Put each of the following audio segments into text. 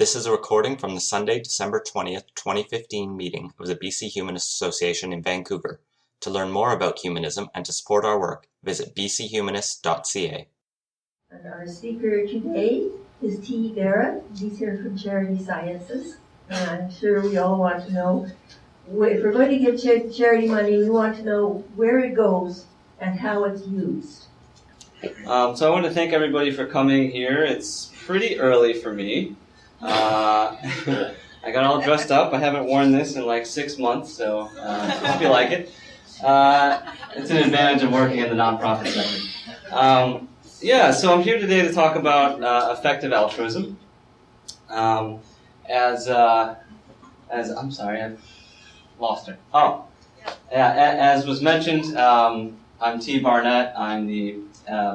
This is a recording from the Sunday, December 20th, 2015 meeting of the BC Humanist Association in Vancouver. To learn more about humanism and to support our work, visit bchumanist.ca. And our speaker today is T. Barrett. He's here from Charity Sciences. And I'm sure we all want to know, if we're going to give charity money, we want to know where it goes and how it's used. So I want to thank everybody for coming here. It's pretty early for me. I got all dressed up. I haven't worn this in like 6 months, so hope you like it. It's an advantage of working in the nonprofit sector. So I'm here today to talk about effective altruism. I'm sorry, I've lost her. As was mentioned, I'm T. Barnett. I'm the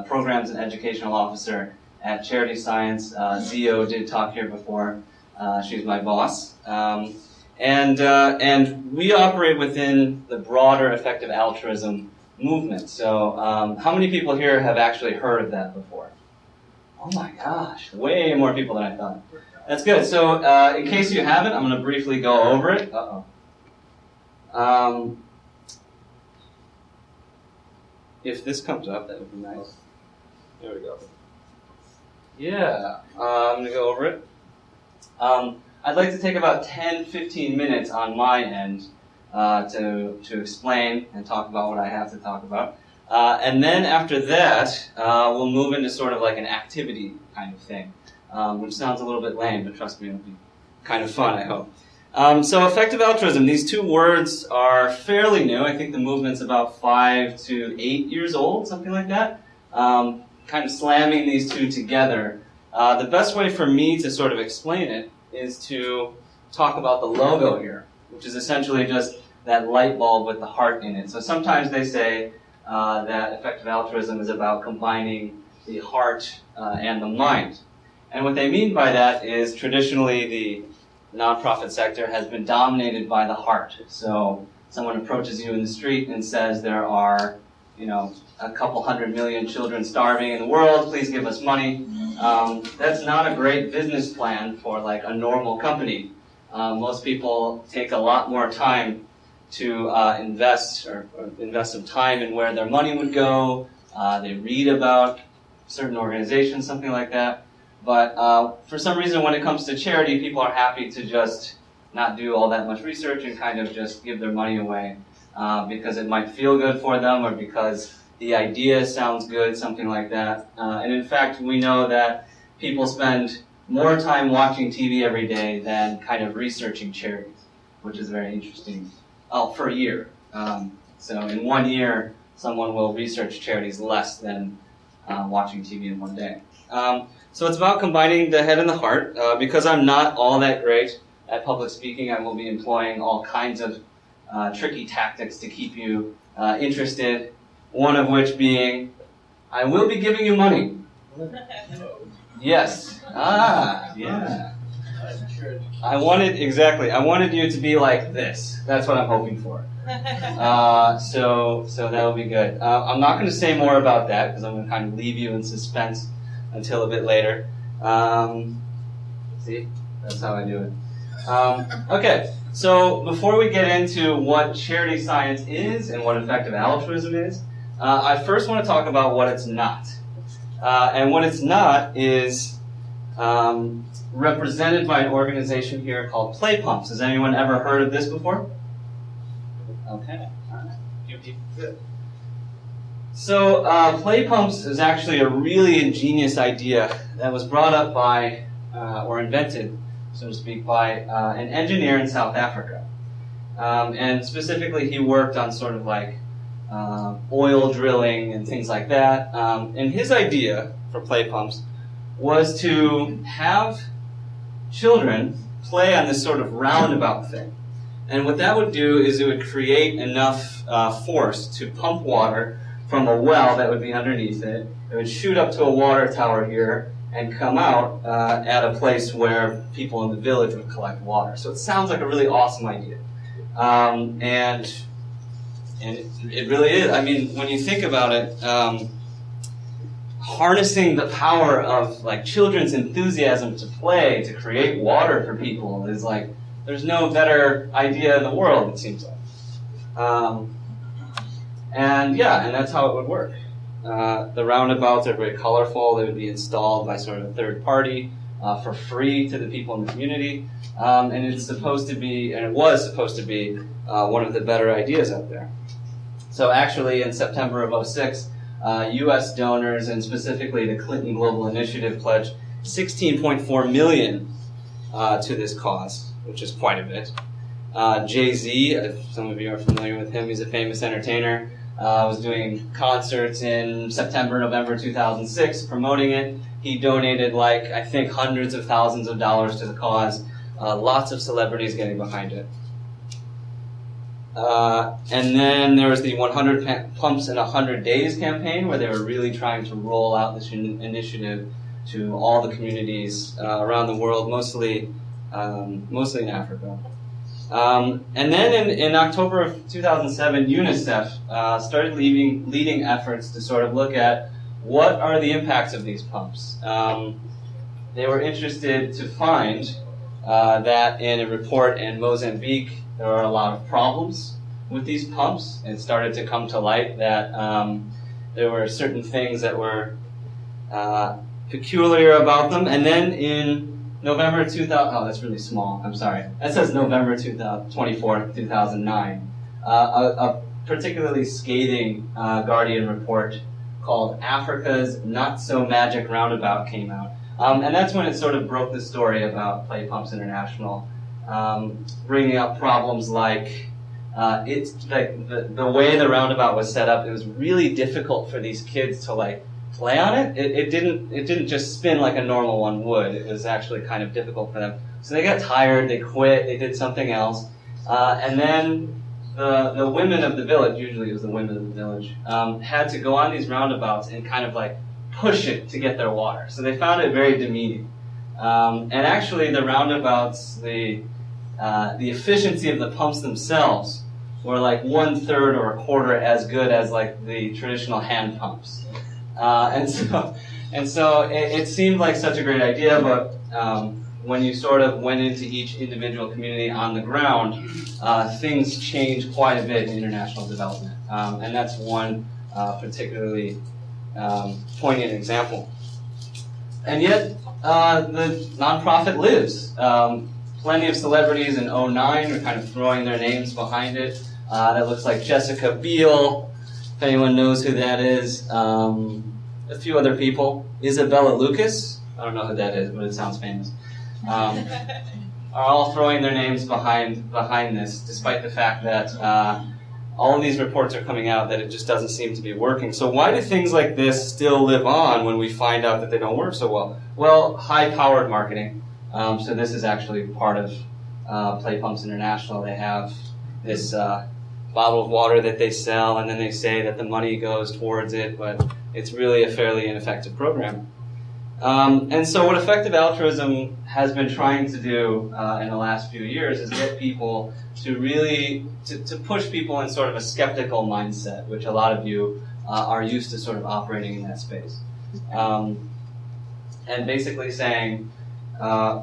Programs and Educational Officer at Charity Science. Zio did talk here before. She's my boss. And we operate within the broader effective altruism movement. So how many people here have actually heard of that before? Oh my gosh, way more people than I thought. That's good. So in case you haven't, I'm going to briefly go over it. If this comes up, that would be nice. There we go. Yeah, I'm going to go over it. I'd like to take about 10-15 minutes on my end to explain and talk about what I have to talk about. And then after that, we'll move into sort of like an activity kind of thing, which sounds a little bit lame, but trust me, it'll be kind of fun, I hope. So effective altruism, these two words are fairly new. I think the movement's about 5 to 8 years old, something like that. Kind of slamming these two together. The best way for me to sort of explain it is to talk about the logo here, which is essentially just that light bulb with the heart in it. So sometimes they say that effective altruism is about combining the heart and the mind. And what they mean by that is traditionally the nonprofit sector has been dominated by the heart. So someone approaches you in the street and says there are, a couple 100 million children starving in the world, please give us money. That's not a great business plan for like a normal company. Most people take a lot more time to invest some time in where their money would go. They read about certain organizations, something like that. But for some reason, when it comes to charity, people are happy to just not do all that much research and kind of just give their money away because it might feel good for them or because the idea sounds good, something like that. And in fact, we know that people spend more time watching TV every day than kind of researching charities, which is very interesting. For a year. So in 1 year, someone will research charities less than watching TV in 1 day. So it's about combining the head and the heart. Because I'm not all that great at public speaking, I will be employing all kinds of tricky tactics to keep you interested. One of which being, I will be giving you money. Yes. Yeah. I wanted you to be like this. That's what I'm hoping for. So that'll be good. I'm not going to say more about that because I'm going to kind of leave you in suspense until a bit later. See? That's how I do it. Okay. So before we get into what charity science is and what effective altruism is, I first want to talk about what it's not. And what it's not is represented by an organization here called Play Pumps. Has anyone ever heard of this before? Okay. All right. Good. So Play Pumps is actually a really ingenious idea that was brought up by, or invented, so to speak, by an engineer in South Africa. And specifically, he worked on sort of like oil drilling and things like that. And his idea for Play Pumps was to have children play on this sort of roundabout thing. And what that would do is it would create enough force to pump water from a well that would be underneath it. It would shoot up to a water tower here and come out at a place where people in the village would collect water. So it sounds like a really awesome idea. And it really is. I mean, when you think about it, harnessing the power of like children's enthusiasm to play, to create water for people is like, there's no better idea in the world, it seems like. And that's how it would work. The roundabouts are very colorful. They would be installed by sort of a third party for free to the people in the community. And it was supposed to be one of the better ideas out there. So actually, in September of '06, U.S. donors, and specifically the Clinton Global Initiative, pledged $16.4 million to this cause, which is quite a bit. Jay-Z, if some of you are familiar with him, he's a famous entertainer, was doing concerts in September, November 2006, promoting it. He donated, I think, hundreds of thousands of dollars to the cause. Lots of celebrities getting behind it. And then there was the 100 Pumps in 100 Days campaign, where they were really trying to roll out this initiative to all the communities around the world, mostly in Africa. And then in October of 2007, UNICEF started leading efforts to sort of look at what are the impacts of these pumps. They were interested to find that in a report in Mozambique, there are a lot of problems with these pumps. It started to come to light that there were certain things that were peculiar about them. And then in November 2000, that's really small, I'm sorry. That says November 24th, 2009. A particularly scathing Guardian report called Africa's Not So Magic Roundabout came out. And that's when it sort of broke the story about Play Pumps International, bringing up problems like it's like the way the roundabout was set up. It was really difficult for these kids to play on it. It didn't just spin like a normal one would. It was actually kind of difficult for them. So they got tired. They quit. They did something else. And then the women of the village, usually it was the women of the village, had to go on these roundabouts and kind of push it to get their water. So they found it very demeaning. And actually, the roundabouts, the efficiency of the pumps themselves were 1/3 or a quarter as good as the traditional hand pumps. And so it seemed like such a great idea, but when you sort of went into each individual community on the ground, things changed quite a bit in international development. And that's one particularly poignant example. And yet, the nonprofit lives. Plenty of celebrities in '09 are kind of throwing their names behind it. That looks like Jessica Biel, if anyone knows who that is. A few other people. Isabella Lucas, I don't know who that is, but it sounds famous. Are all throwing their names behind this, despite the fact that all of these reports are coming out that it just doesn't seem to be working. So why do things like this still live on when we find out that they don't work so well? Well, high-powered marketing. So this is actually part of Play Pumps International. They have this bottle of water that they sell, and then they say that the money goes towards it, but it's really a fairly ineffective program. And so what effective altruism has been trying to do in the last few years is get people to really, to push people in sort of a skeptical mindset, which a lot of you are used to sort of operating in that space. And basically saying,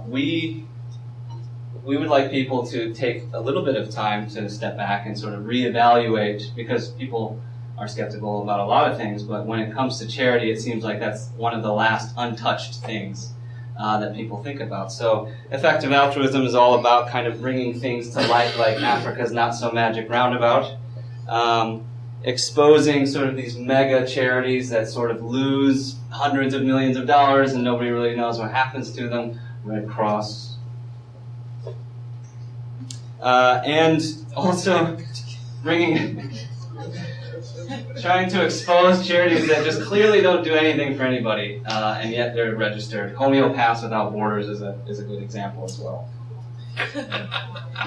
we would like people to take a little bit of time to step back and sort of reevaluate, because people are skeptical about a lot of things, but when it comes to charity, it seems like that's one of the last untouched things that people think about. So effective altruism is all about kind of bringing things to light, like Africa's Not So Magic Roundabout, exposing sort of these mega charities that sort of lose hundreds of millions of dollars and nobody really knows what happens to them. Red Cross. And also trying to expose charities that just clearly don't do anything for anybody, and yet they're registered. Homeopaths Without Borders is a good example as well.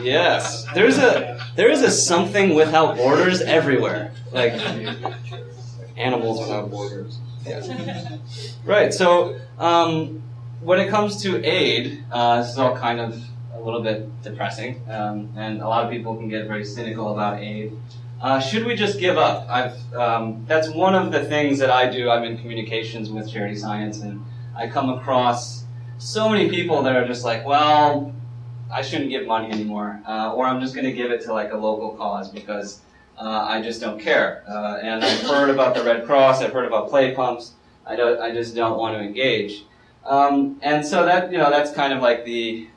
Yes, there is a something without borders everywhere, like animals without borders. Yeah. Right. So when it comes to aid, this is all kind of a little bit depressing, and a lot of people can get very cynical about aid. Should we just give up? That's one of the things that I do. I'm in communications with charity science, and I come across so many people that are just like, well, I shouldn't give money anymore, or I'm just going to give it to like a local cause because I just don't care. And I've heard about the Red Cross, I've heard about play pumps. I just don't want to engage. And so that's kind of like the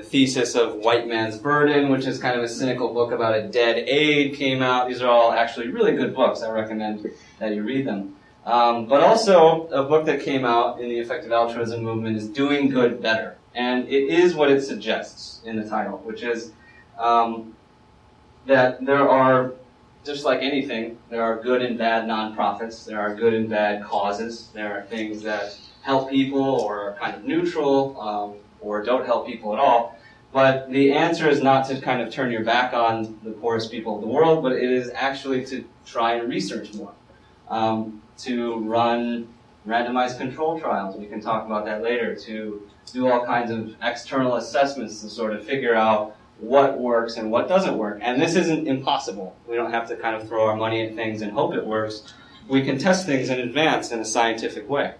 thesis of White Man's Burden, which is kind of a cynical book about a dead aid, came out. These are all actually really good books. I recommend that you read them. But also, a book that came out in the effective altruism movement is Doing Good Better. And it is what it suggests in the title, which is that there are, just like anything, there are good and bad nonprofits, there are good and bad causes, there are things that help people or are kind of neutral, or don't help people at all. But the answer is not to kind of turn your back on the poorest people of the world, but it is actually to try and research more, to run randomized control trials. We can talk about that later, to do all kinds of external assessments to sort of figure out what works and what doesn't work. And this isn't impossible. We don't have to kind of throw our money at things and hope it works. We can test things in advance in a scientific way.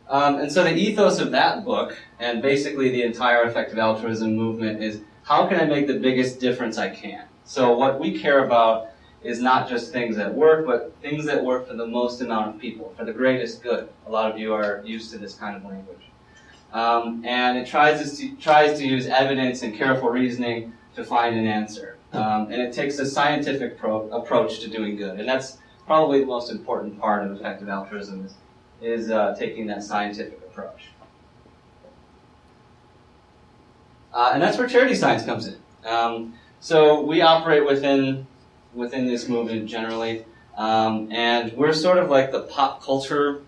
And so the ethos of that book, and basically the entire effective altruism movement, is how can I make the biggest difference I can? So what we care about is not just things that work, but things that work for the most amount of people, for the greatest good. A lot of you are used to this kind of language. And it tries to use evidence and careful reasoning to find an answer. And it takes a scientific approach to doing good. And that's probably the most important part of effective altruism, is taking that scientific approach. And that's where charity science comes in. So we operate within this movement generally, and we're sort of like the pop culture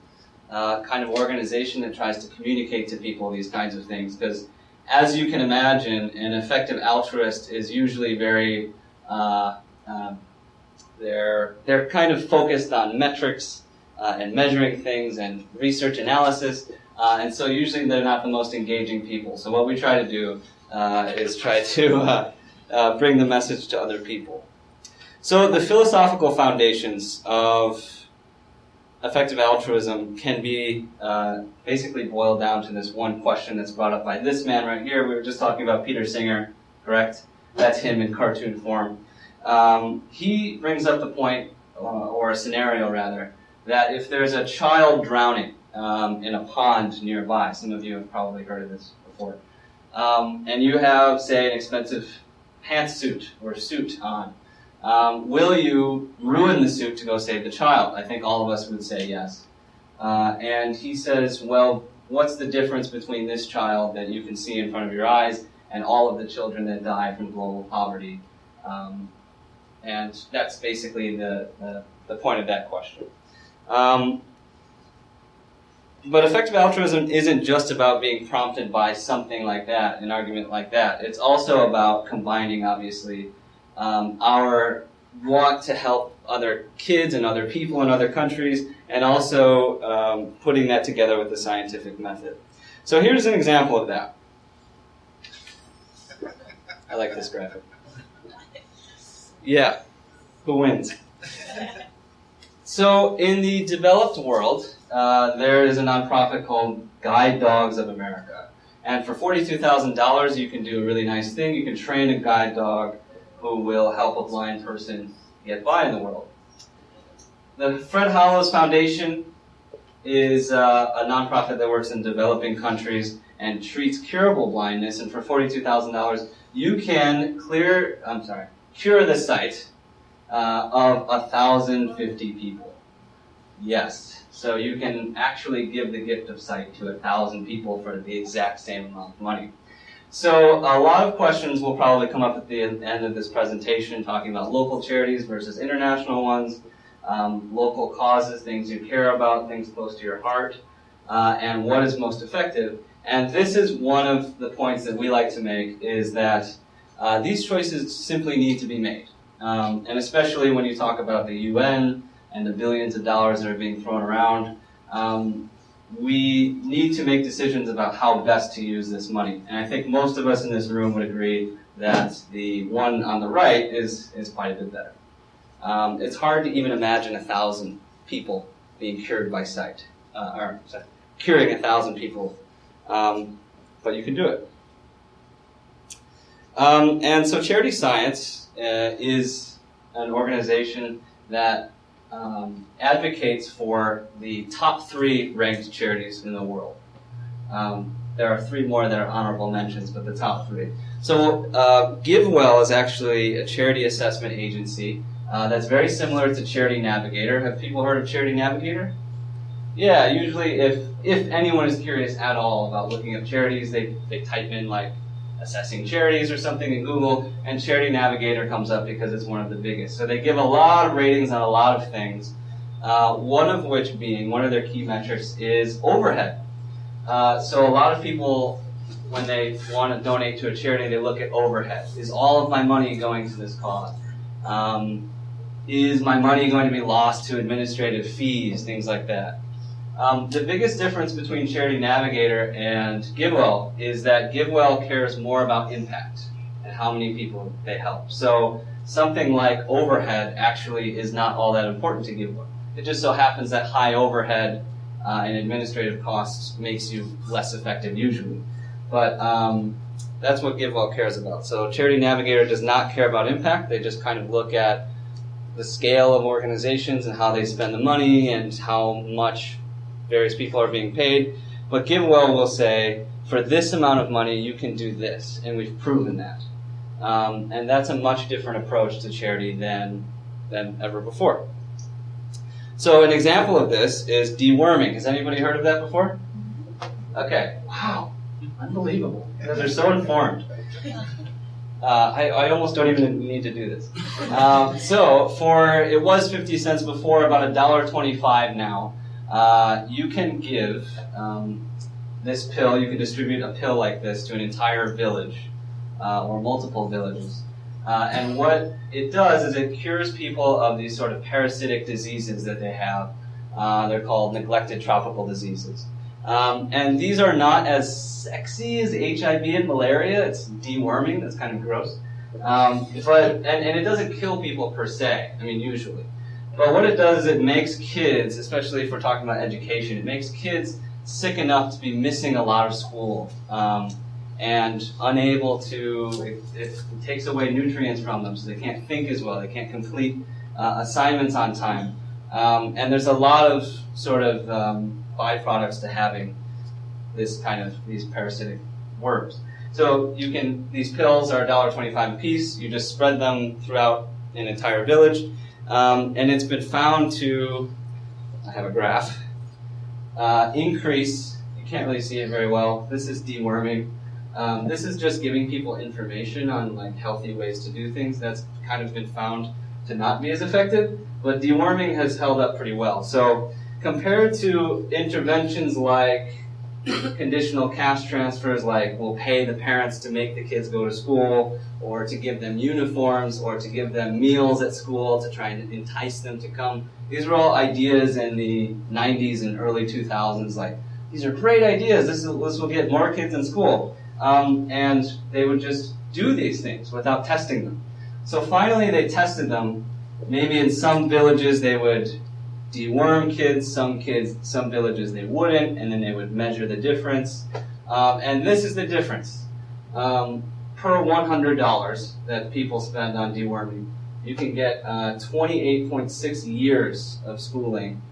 kind of organization that tries to communicate to people these kinds of things, because as you can imagine, an effective altruist is usually very, they're kind of focused on metrics and measuring things and research analysis, and so usually they're not the most engaging people. So what we try to do is try to bring the message to other people. So the philosophical foundations of effective altruism can be basically boiled down to this one question that's brought up by this man right here. We were just talking about Peter Singer, correct? That's him in cartoon form. He brings up the point, or a scenario rather, that if there's a child drowning in a pond nearby, some of you have probably heard of this before, and you have, say, an expensive pantsuit or suit on, will you ruin the suit to go save the child? I think all of us would say yes. And he says, well, what's the difference between this child that you can see in front of your eyes and all of the children that die from global poverty? And that's basically the point of that question. But effective altruism isn't just about being prompted by something like that, an argument like that. It's also about combining, obviously, our want to help other kids and other people in other countries, and also putting that together with the scientific method. So here's an example of that. I like this graphic. Yeah, who wins? So in the developed world, there is a nonprofit called Guide Dogs of America. And for $42,000, you can do a really nice thing. You can train a guide dog who will help a blind person get by in the world. The Fred Hollows Foundation is a nonprofit that works in developing countries and treats curable blindness. And for $42,000, you can cure the sight of 1,050 people. Yes. So you can actually give the gift of sight to 1,000 people for the exact same amount of money. So a lot of questions will probably come up at the end of this presentation, talking about local charities versus international ones, local causes, things you care about, things close to your heart, and what is most effective. And this is one of the points that we like to make, is that these choices simply need to be made. And especially when you talk about the UN and the billions of dollars that are being thrown around, we need to make decisions about how best to use this money. And I think most of us in this room would agree that the one on the right is quite a bit better. It's hard to even imagine 1,000 people being cured by sight, curing 1,000 people, but you can do it. And so Charity Science is an organization that advocates for the top 3 ranked charities in the world. There are 3 more that are honorable mentions, but the top 3. So GiveWell is actually a charity assessment agency that's very similar to Charity Navigator. Have people heard of Charity Navigator? Yeah, usually if anyone is curious at all about looking up charities, they type in like assessing charities or something in Google, and Charity Navigator comes up because it's one of the biggest. So they give a lot of ratings on a lot of things, one of which being, one of their key metrics is overhead. So a lot of people, when they want to donate to a charity, they look at overhead. Is all of my money going to this cause? Is my money going to be lost to administrative fees, things like that? The biggest difference between Charity Navigator and GiveWell is that GiveWell cares more about impact and how many people they help. So something like overhead actually is not all that important to GiveWell. It just so happens that high overhead and administrative costs makes you less effective usually. But that's what GiveWell cares about. So Charity Navigator does not care about impact. They just kind of look at the scale of organizations and how they spend the money and how much various people are being paid. But GiveWell will say, for this amount of money, you can do this, and we've proven that. And that's a much different approach to charity than ever before. So an example of this is deworming. Has anybody heard of that before? Okay. Wow. Unbelievable. Because they're so informed. I almost don't even need to do this. It was 50 cents before, about $1.25 now. You can give this pill, you can distribute a pill like this to an entire village or multiple villages. And what it does is it cures people of these sort of parasitic diseases that they have. They're called neglected tropical diseases. And these are not as sexy as HIV and malaria. It's deworming. That's kind of gross. And it doesn't kill people per se, I mean, usually. But what it does is it makes kids, especially if we're talking about education, it makes kids sick enough to be missing a lot of school and unable to, it takes away nutrients from them, so they can't think as well, they can't complete assignments on time. And there's a lot of sort of byproducts to having these parasitic worms. So these pills are $1.25 a piece, you just spread them throughout an entire village. And it's been found to, I have a graph, increase, you can't really see it very well, this is deworming. This is just giving people information on like healthy ways to do things. That's kind of been found to not be as effective, but deworming has held up pretty well. So compared to interventions like conditional cash transfers, like we'll pay the parents to make the kids go to school, or to give them uniforms, or to give them meals at school to try and entice them to come. These were all ideas in the 90s and early 2000s, like, these are great ideas, this will get more kids in school. And they would just do these things without testing them. So finally they tested them. Maybe in some villages they would deworm kids, some villages they wouldn't, and then they would measure the difference. And this is the difference. Per $100 that people spend on deworming, you can get 28.6 years of schooling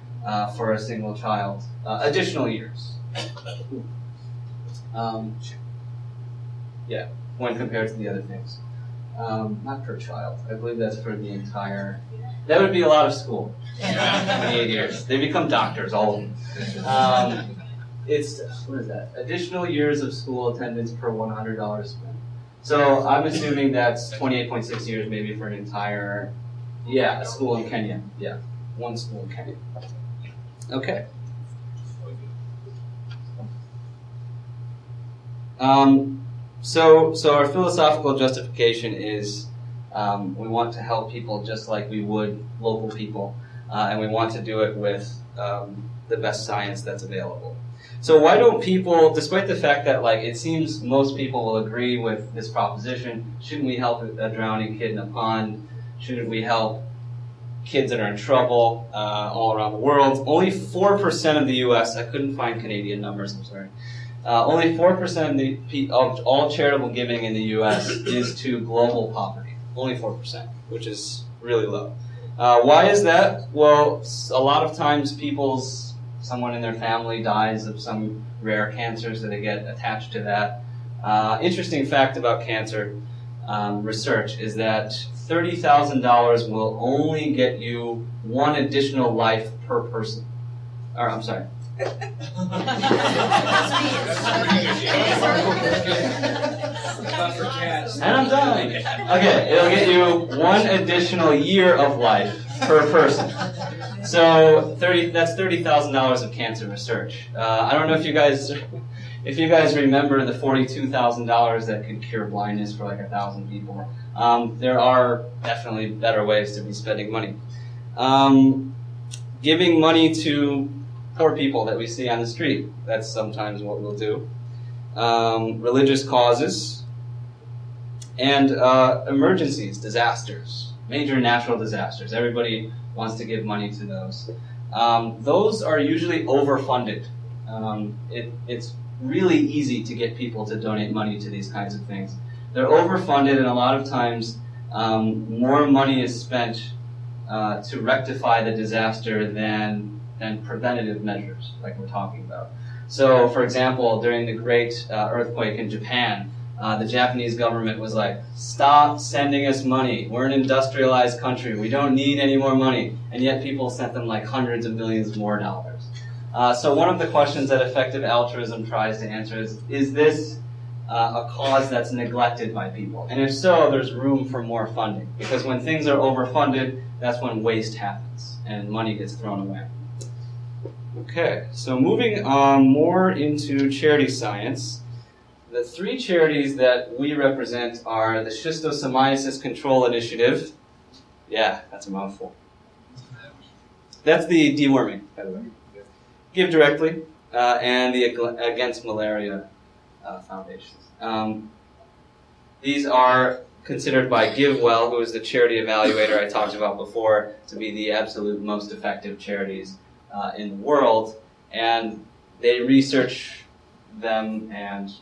for a single child. Additional years. Yeah, when compared to the other things. Not per child. I believe that's for the entire... That would be a lot of school. 28 years. They become doctors, all of them. It's, what is that? Additional years of school attendance per $100 spent. So I'm assuming that's 28.6 years maybe for an entire, a school in Kenya. Yeah, one school in Kenya. Okay. So our philosophical justification is we want to help people just like we would local people, and we want to do it with the best science that's available. So why don't people, despite the fact that like it seems most people will agree with this proposition, shouldn't we help a drowning kid in a pond? Shouldn't we help kids that are in trouble all around the world? Only 4% of the U.S., I couldn't find Canadian numbers, I'm sorry. Only 4% of all charitable giving in the U.S. is to global poverty. Only 4%, which is really low. Why is that? Well, a lot of times someone in their family dies of some rare cancer, so they get attached to that. Interesting fact about cancer research is that $30,000 will only get you one additional life per person. Or, I'm sorry. And I'm done. Okay, it'll get you one additional year of life per person. So that's $30,000 of cancer research. I don't know if you guys remember the $42,000 that could cure blindness for like 1,000 people. There are definitely better ways to be spending money. Giving money to poor people that we see on the street. That's sometimes what we'll do. Religious causes. And emergencies, disasters, major natural disasters. Everybody wants to give money to those. Those are usually overfunded. It's really easy to get people to donate money to these kinds of things. They're overfunded, and a lot of times more money is spent to rectify the disaster than preventative measures, like we're talking about. So, for example, during the great earthquake in Japan, the Japanese government was like, stop sending us money. We're an industrialized country. We don't need any more money. And yet people sent them like hundreds of millions more dollars. So one of the questions that effective altruism tries to answer is this a cause that's neglected by people? And if so, there's room for more funding. Because when things are overfunded, that's when waste happens and money gets thrown away. Okay, so moving on more into charity science. The three charities that we represent are the Schistosomiasis Control Initiative. Yeah, that's a mouthful. That's the deworming, by the way. Give Directly, and the Against Malaria foundations. These are considered by GiveWell, who is the charity evaluator I talked about before, to be the absolute most effective charities in the world. And they research them, and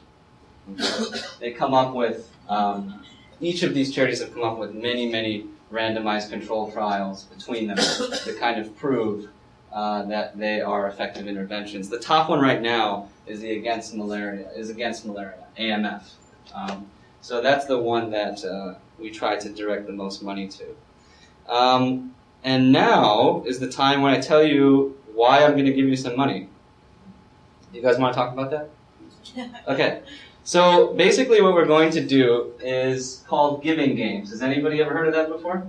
they come up with, each of these charities have come up with many, many randomized control trials between them to kind of prove that they are effective interventions. The top one right now is the Against Malaria, AMF. So that's the one that we try to direct the most money to. And now is the time when I tell you why I'm going to give you some money. You guys want to talk about that? Okay. So basically what we're going to do is called giving games. Has anybody ever heard of that before?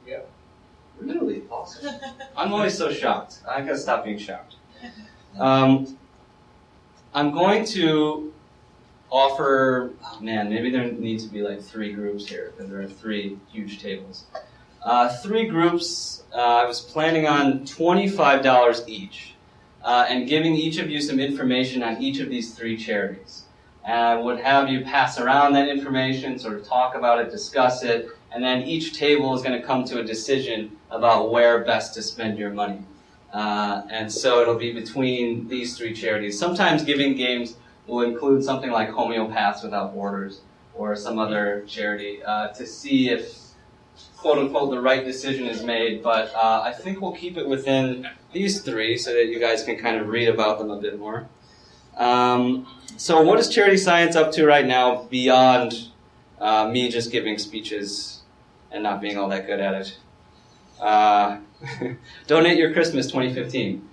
Yeah. Really? Awesome. I'm always so shocked. I gotta stop being shocked. I'm going to offer, maybe there needs to be like 3 groups here, because there are 3 huge tables. 3 groups, I was planning on $25 each, and giving each of you some information on each of these 3 charities. And I would have you pass around that information, sort of talk about it, discuss it, and then each table is going to come to a decision about where best to spend your money. And so it'll be between these 3 charities. Sometimes giving games will include something like Homeopaths Without Borders or some other charity to see if, quote-unquote, the right decision is made. But I think we'll keep it within these 3 so that you guys can kind of read about them a bit more. So what is Charity Science up to right now beyond me just giving speeches and not being all that good at it? Donate Your Christmas 2015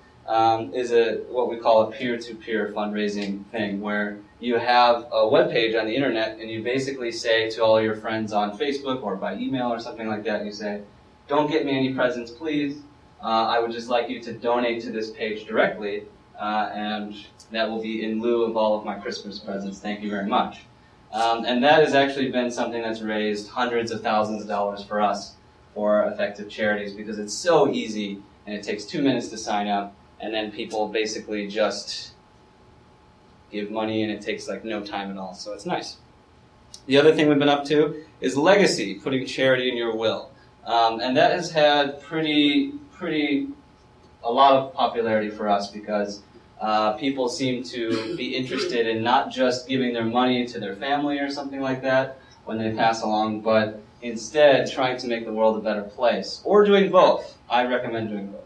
is what we call a peer-to-peer fundraising thing, where you have a webpage on the internet and you basically say to all your friends on Facebook or by email or something like that, you say, don't get me any presents, please. I would just like you to donate to this page directly, and that will be in lieu of all of my Christmas presents. Thank you very much. And that has actually been something that's raised hundreds of thousands of dollars for us for effective charities, because it's so easy and it takes 2 minutes to sign up, and then people basically just give money, and it takes like no time at all, so it's nice. The other thing we've been up to is legacy, putting charity in your will. And that has had a lot of popularity for us because people seem to be interested in not just giving their money to their family or something like that when they pass along, but instead trying to make the world a better place, or doing both. I recommend doing both.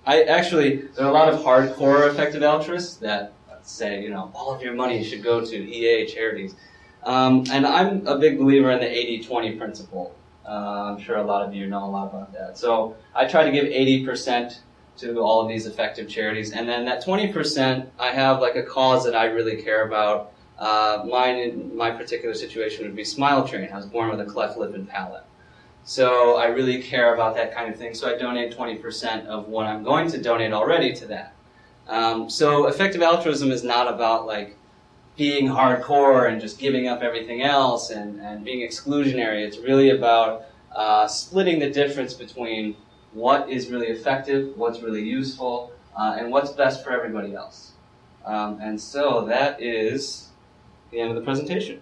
There are a lot of hardcore effective altruists that say, all of your money should go to EA charities. And I'm a big believer in the 80-20 principle. I'm sure a lot of you know a lot about that. So I try to give 80% to all of these effective charities, and then that 20%, I have like a cause that I really care about. Mine, in my particular situation, would be Smile Train. I was born with a cleft lip and palate. So I really care about that kind of thing, so I donate 20% of what I'm going to donate already to that. So effective altruism is not about like being hardcore and just giving up everything else and being exclusionary. It's really about splitting the difference between what is really effective, what's really useful, and what's best for everybody else. And so that is the end of the presentation.